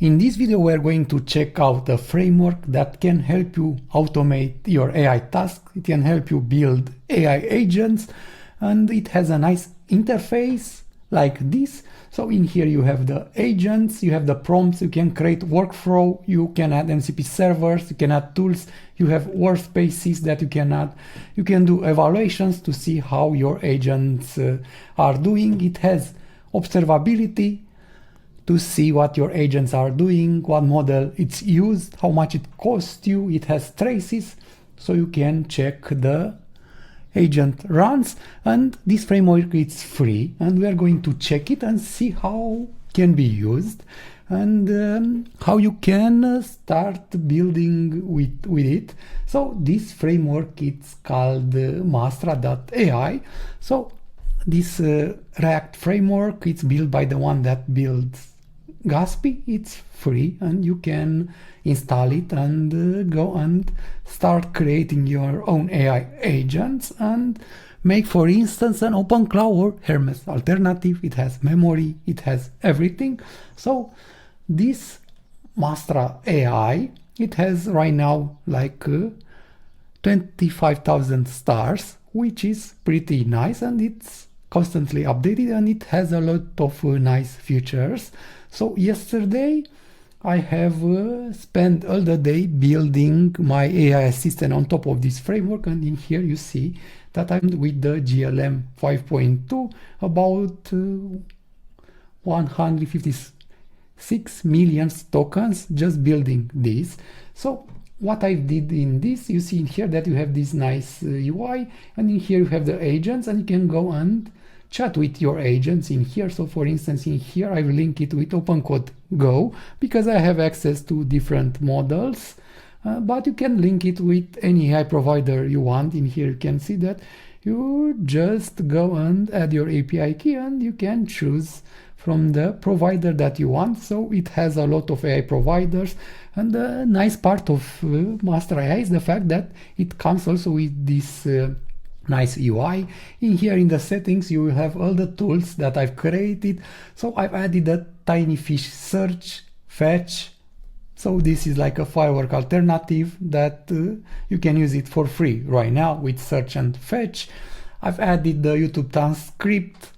In this video we are going to check out a framework that can help you automate your AI tasks. It can help you build AI agents, and it has a nice interface like this. So in here you have the agents, you have the prompts, you can create workflow, you can add MCP servers, you can add tools, you have workspaces that you can add. You can do evaluations to see how your agents are doing. It has observability to see what your agents are doing, what model it's used, how much it costs you. It has traces, so you can check the agent runs, and this framework is free, and we are going to check it and see how it can be used and how you can start building with it. So this framework, it's called Mastra.ai. So this React framework, it's built by the one that builds Gatsby. It's free and you can install it and go and start creating your own AI agents and make, for instance, an open cloud or Hermes alternative. It has memory, it has everything. So this Mastra.ai, it has right now like 25,000 stars, which is pretty nice, and it's constantly updated and it has a lot of nice features. So yesterday I have spent all the day building my AI assistant on top of this framework, and in here you see that I'm with the GLM 5.2, about 156 million tokens, just building this. So what I did in this, you see in here that you have this nice UI, and in here you have the agents, and you can go and chat with your agents in here. So for instance, in here I will link it with OpenCode Go because I have access to different models, but you can link it with any AI provider you want. In here you can see that you just go and add your API key and you can choose from the provider that you want. So it has a lot of AI providers, and the nice part of Mastra.ai is the fact that it comes also with this nice UI. In here in the settings you will have all the tools that I've created. So I've added a tiny fish search, fetch. So this is like a firework alternative that you can use it for free right now with search and fetch. I've added the YouTube transcript.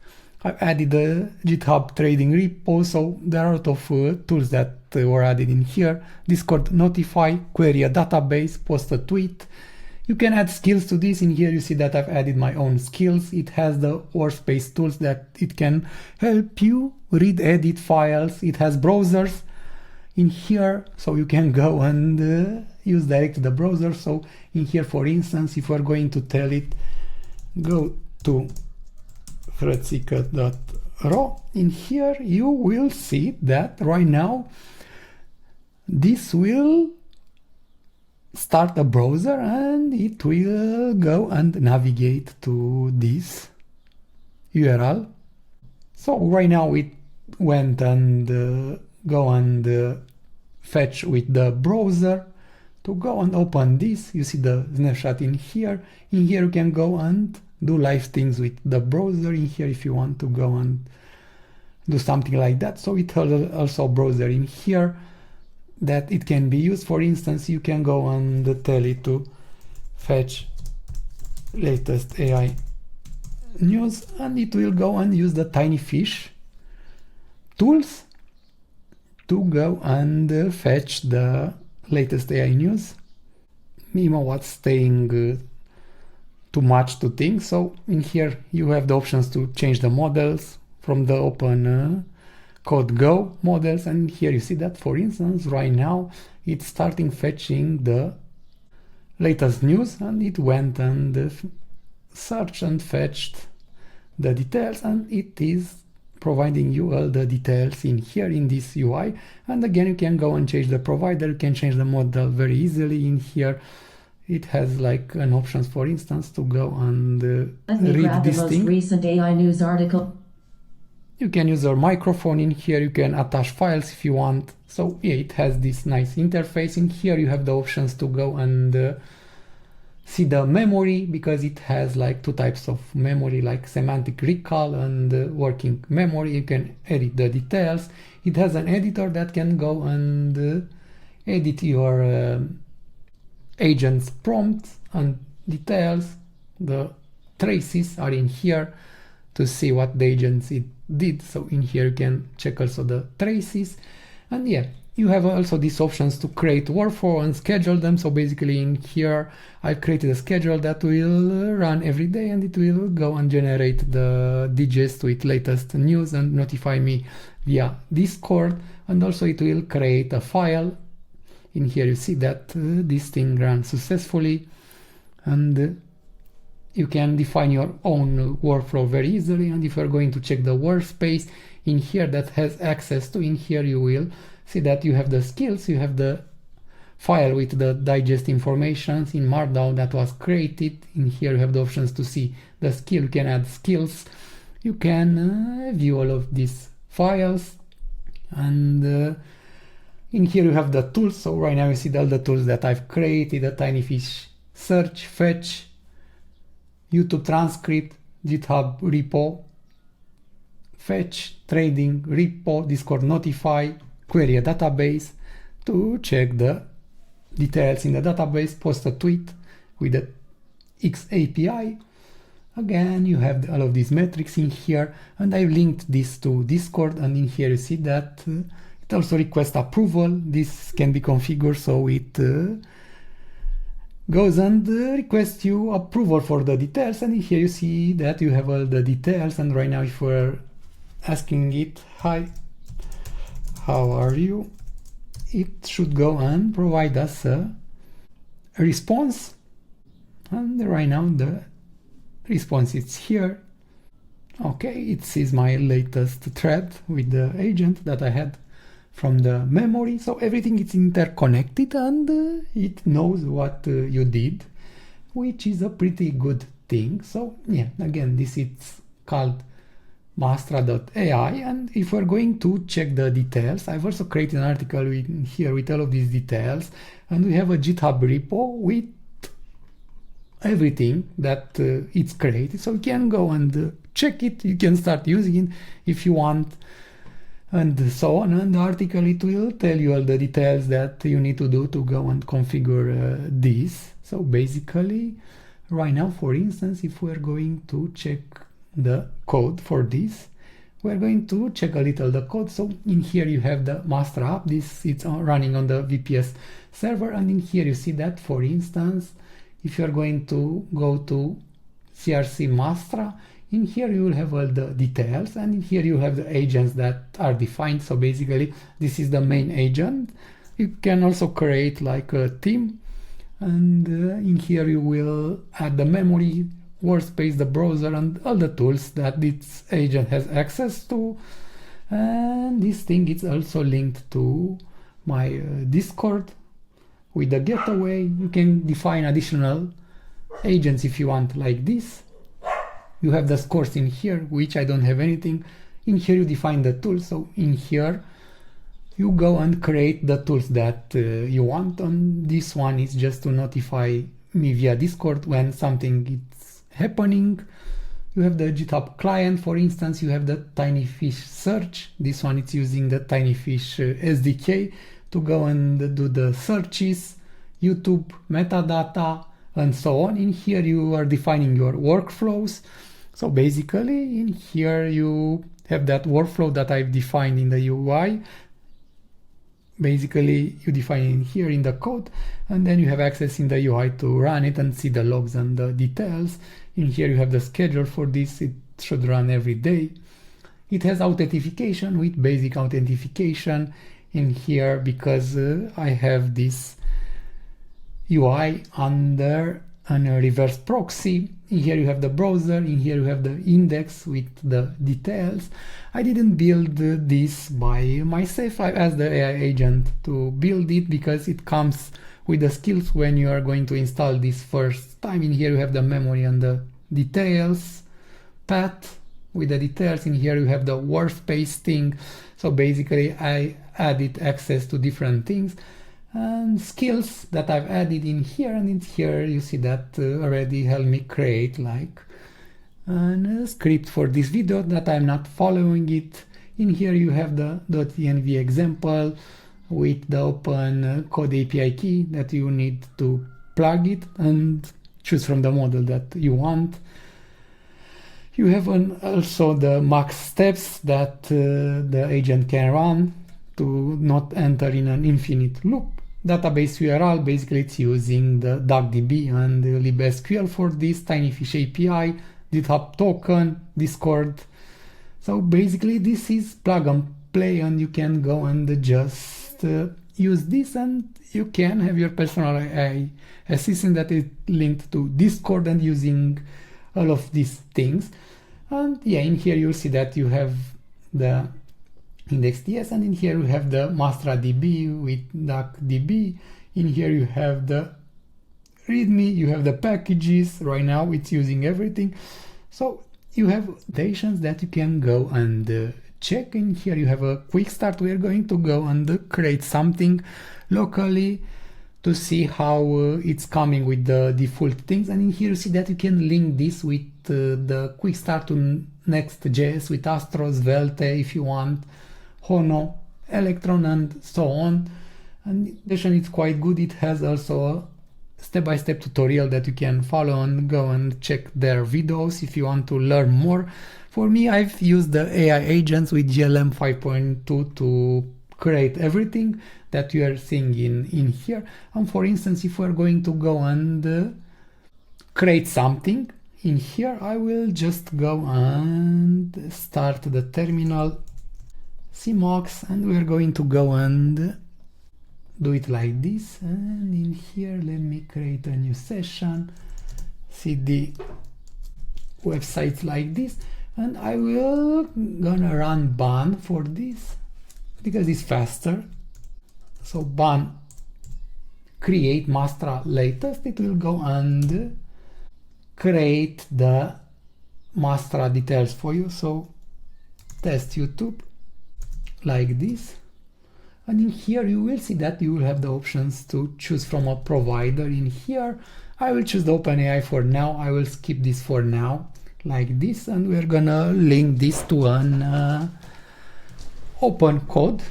I've added the GitHub trading repo. So there are a lot of tools that were added in here. Discord notify, query a database, post a tweet. You can add skills to this. In here you see that I've added my own skills. It has the workspace tools that it can help you read, edit files. It has browsers in here, so you can go and use direct the browser. So in here, for instance, if we're going to tell it, go to threadseeker.ro, in here you will see that right now this will start a browser and it will go and navigate to this URL. So right now it went and go and fetch with the browser to go and open this. You see the snapshot in here. In here you can go and do live things with the browser in here if you want to go and do something like that. So it has also a browser in here that it can be used. For instance, you can go and tell it to fetch latest AI news, and it will go and use the tiny fish tools to go and fetch the latest AI news. Mimo was staying too much to think. So in here you have the options to change the models from the open code Go models, and here you see that, for instance, right now it's starting fetching the latest news, and it went and searched and fetched the details, and it is providing you all the details in here in this UI. And again, you can go and change the provider, you can change the model very easily. In here it has like an options, for instance, to go and read this thing. Recent AI news article. You can use your microphone in here, you can attach files if you want. So yeah, it has this nice interface. In here you have the options to go and see the memory, because it has like two types of memory, like semantic recall and working memory. You can edit the details. It has an editor that can go and edit your agent's prompts and details. The traces are in here to see what the agents it did. So in here you can check also the traces. And yeah, you have also these options to create workflow and schedule them. So basically in here I've created a schedule that will run every day, and it will go and generate the digest with latest news and notify me via Discord. And also it will create a file. In here you see that this thing runs successfully, and you can define your own workflow very easily. And if you're going to check the workspace in here that has access to, in here you will see that you have the skills, you have the file with the digest information in Markdown that was created. In here you have the options to see the skill, you can add skills, you can view all of these files, and in here you have the tools. So right now you see all the tools that I've created: a tiny fish search, fetch, YouTube transcript, GitHub repo, fetch, trading, repo, Discord notify, query a database to check the details in the database, post a tweet with the X API. Again, you have all of these metrics in here, and I've linked this to Discord, and in here you see that it also requests approval. This can be configured so it goes and requests you approval for the details, and in here you see that you have all the details. And right now if we're asking it, hi, how are you, it should go and provide us a response. And right now the response is here. Okay, it sees my latest thread with the agent that I had from the memory. So everything is interconnected, and it knows what you did, which is a pretty good thing. So yeah, again, this is called Mastra.ai. And if we're going to check the details, I've also created an article in here with all of these details, and we have a GitHub repo with everything that it's created. So you can go and check it, you can start using it if you want, and so on. And the article, it will tell you all the details that you need to do to go and configure this. So basically right now, for instance, if we're going to check the code for this, we're going to check a little the code. So in here you have the Mastra app. This it's running on the VPS server, and in here you see that, for instance, if you're going to go to CRC Mastra, in here you will have all the details, and in here you have the agents that are defined. So basically this is the main agent. You can also create like a team, and in here you will add the memory, workspace, the browser, and all the tools that this agent has access to. And this thing is also linked to my Discord with the gateway. You can define additional agents if you want, like this. You have the scores in here, which I don't have anything. In here you define the tools. So in here you go and create the tools that you want. And this one is just to notify me via Discord when something is happening. You have the GitHub client, for instance. You have the tiny fish search. This one is using the tiny fish SDK to go and do the searches, YouTube metadata, and so on. In here you are defining your workflows. So basically in here you have that workflow that I've defined in the UI. Basically you define in here in the code, and then you have access in the UI to run it and see the logs and the details. In here you have the schedule for this. It should run every day. It has authentication with basic authentication in here, because I have this UI under a reverse proxy. In here you have the browser. In here you have the index with the details. I didn't build this by myself. I asked the AI agent to build it because it comes with the skills when you are going to install this first time. In here you have the memory and the details path with the details. In here you have the workspace thing. So basically I added access to different things. and skills that I've added in here, and in here you see that already helped me create like a script for this video that I'm not following it. In here you have the .env example with the open code API key that you need to plug it and choose from the model that you want. You have also the max steps that the agent can run to not enter in an infinite loop. Database URL, basically it's using the DuckDB and the libSQL for this, TinyFish API, GitHub token, Discord. So basically this is plug and play, and you can go and just use this, and you can have your personal AI assistant that is linked to Discord and using all of these things. And yeah, in here you'll see that you have the index.ts, and in here you have the Mastra.db with DuckDB. In here you have the README, you have the packages. Right now it's using everything. So you have stations that you can go and check. In here you have a quick start. We are going to go and create something locally to see how it's coming with the default things. And in here you see that you can link this with the quick start to Next.js with Astro, Svelte if you want, Hono, Electron, and so on. And it's quite good. It has also a step-by-step tutorial that you can follow and go and check their videos if you want to learn more. For me, I've used the AI agents with GLM 5.2 to create everything that you are seeing in here. And for instance, if we're going to go and create something in here, I will just go and start the terminal CMOX, and we're going to go and do it like this. And in here let me create a new session, cd websites like this, and I will gonna run ban for this because it's faster. So ban create Mastra latest, it will go and create the Mastra details for you. So test YouTube like this, and in here you will see that you will have the options to choose from a provider. In here I will choose the OpenAI for now. I will skip this for now like this, and we're gonna link this to an open code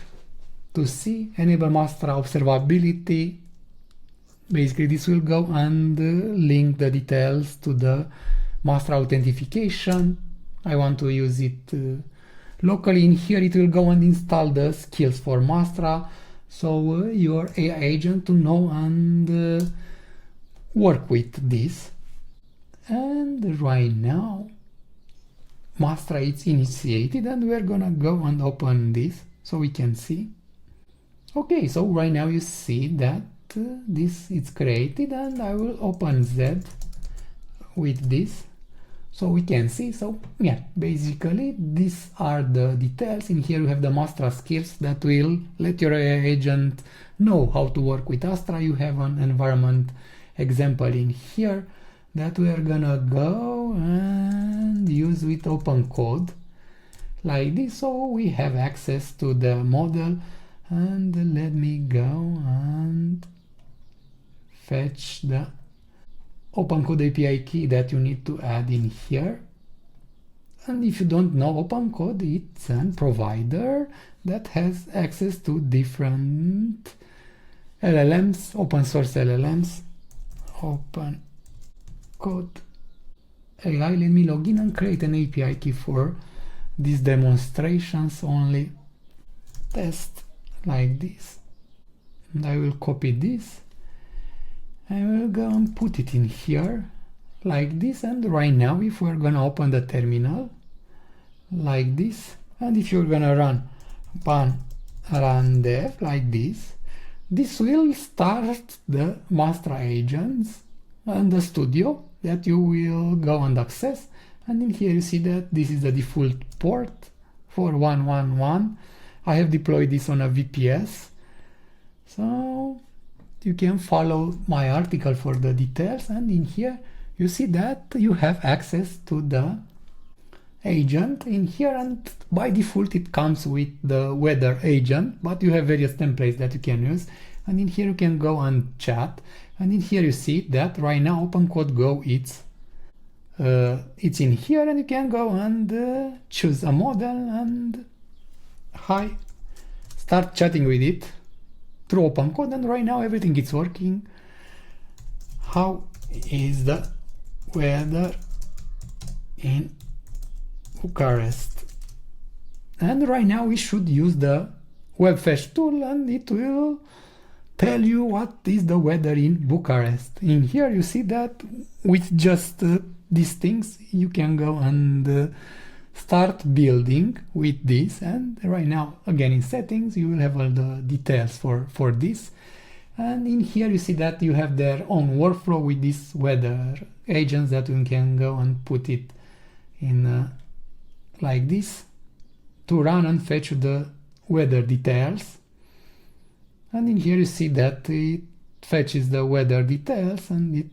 to see enable Mastra observability. Basically this will go and link the details to the Mastra authentication. I want to use it locally. In here it will go and install the skills for Mastra, so your AI agent to know and work with this. And right now Mastra is initiated, and we're gonna go and open this so we can see. Okay, so right now you see that this is created, and I will open Z with this so we can see. So yeah, basically these are the details. In here you have the Mastra skills that will let your AI agent know how to work with Astra. You have an environment example in here that we are gonna go and use with open code like this, so we have access to the model. And let me go and fetch the open code API key that you need to add in here. And if you don't know open code, it's a provider that has access to different LLMs, open source LLMs. Open code AI. Let me log in and create an API key for these demonstrations only. Test like this, and I will copy this. I will go and put it in here like this. And right now if we're gonna open the terminal like this, and if you're gonna run run dev like this, this will start the Mastra agents and the studio that you will go and access. And in here you see that this is the default port 4111. I have deployed this on a VPS, so you can follow my article for the details. And in here you see that you have access to the agent in here, and by default it comes with the weather agent, but you have various templates that you can use, and in here you can go and chat, and in here you see that right now OpenCodeGo it's in here, and you can go and choose a model and start chatting with it through OpenCode, and right now everything is working. How is the weather in Bucharest? And right now we should use the web fetch tool, and it will tell you what is the weather in Bucharest. In here you see that with just these things you can go and start building with this, and right now again in settings you will have all the details for this, and in here you see that you have their own workflow with these weather agents that you can go and put it in like this to run and fetch the weather details, and in here you see that it fetches the weather details and it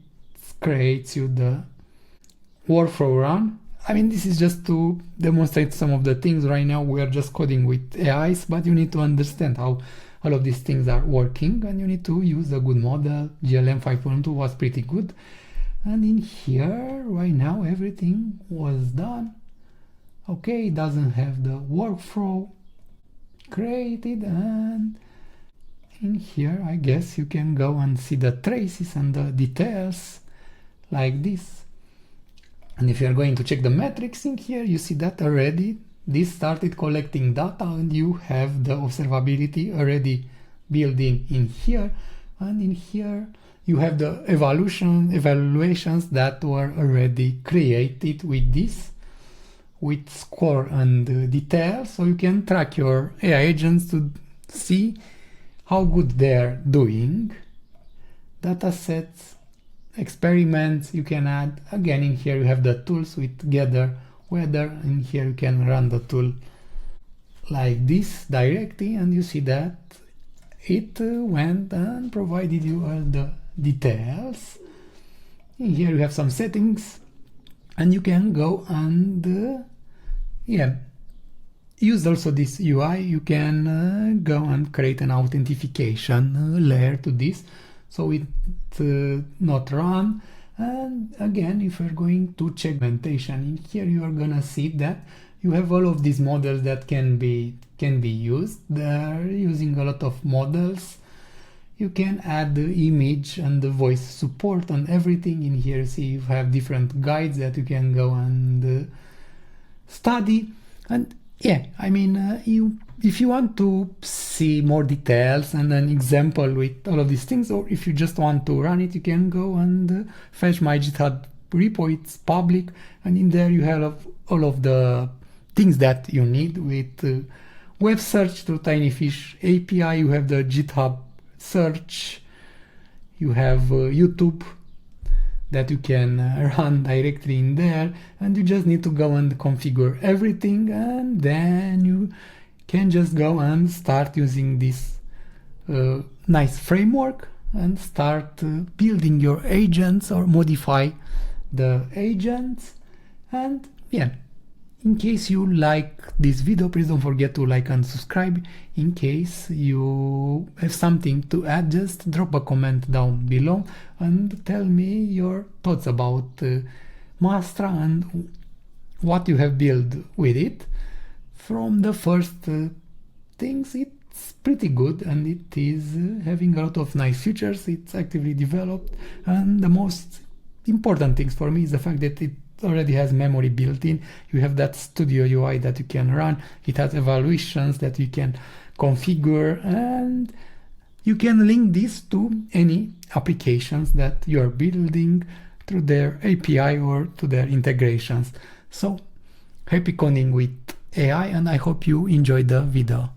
creates you the workflow run. I mean, this is just to demonstrate some of the things. Right now we are just coding with AIs, but you need to understand how all of these things are working, and you need to use a good model. GLM 5.2 was pretty good, and in here right now everything was done. Okay, it doesn't have the workflow created, and in here I guess you can go and see the traces and the details like this. And if you are going to check the metrics in here, you see that already this started collecting data, and you have the observability already built in here, and in here you have the evaluations that were already created with this, with score and details, so you can track your AI agents to see how good they're doing. Data sets, experiments you can add. Again, in here you have the tools with gather weather. In here you can run the tool like this directly, and you see that it went and provided you all the details. In here you have some settings, and you can go and use also this UI. You can go and create an authentication layer to this, so it not run. And again, if you're going to check documentation, in here you are gonna see that you have all of these models that can be used. They're using a lot of models. You can add the image and the voice support and everything. In here, see, you have different guides that you can go and study. And yeah, I mean, if you want to see more details and an example with all of these things, or if you just want to run it, you can go and fetch my GitHub repo. It's public, and in there you have all of the things that you need with web search through Tinyfish API. You have the GitHub search, you have YouTube that you can run directly in there, and you just need to go and configure everything, and then you can just go and start using this nice framework and start building your agents or modify the agents. And yeah, in case you like this video, please don't forget to like and subscribe. In case you have something to add, just drop a comment down below and tell me your thoughts about Mastra and what you have built with it. From the first things, it's pretty good, and it is having a lot of nice features. It's actively developed, and the most important things for me is the fact that it already has memory built in. You have that Studio UI that you can run. It has evaluations that you can configure, and you can link this to any applications that you're building through their API or to their integrations. So happy coding with AI, and I hope you enjoyed the video.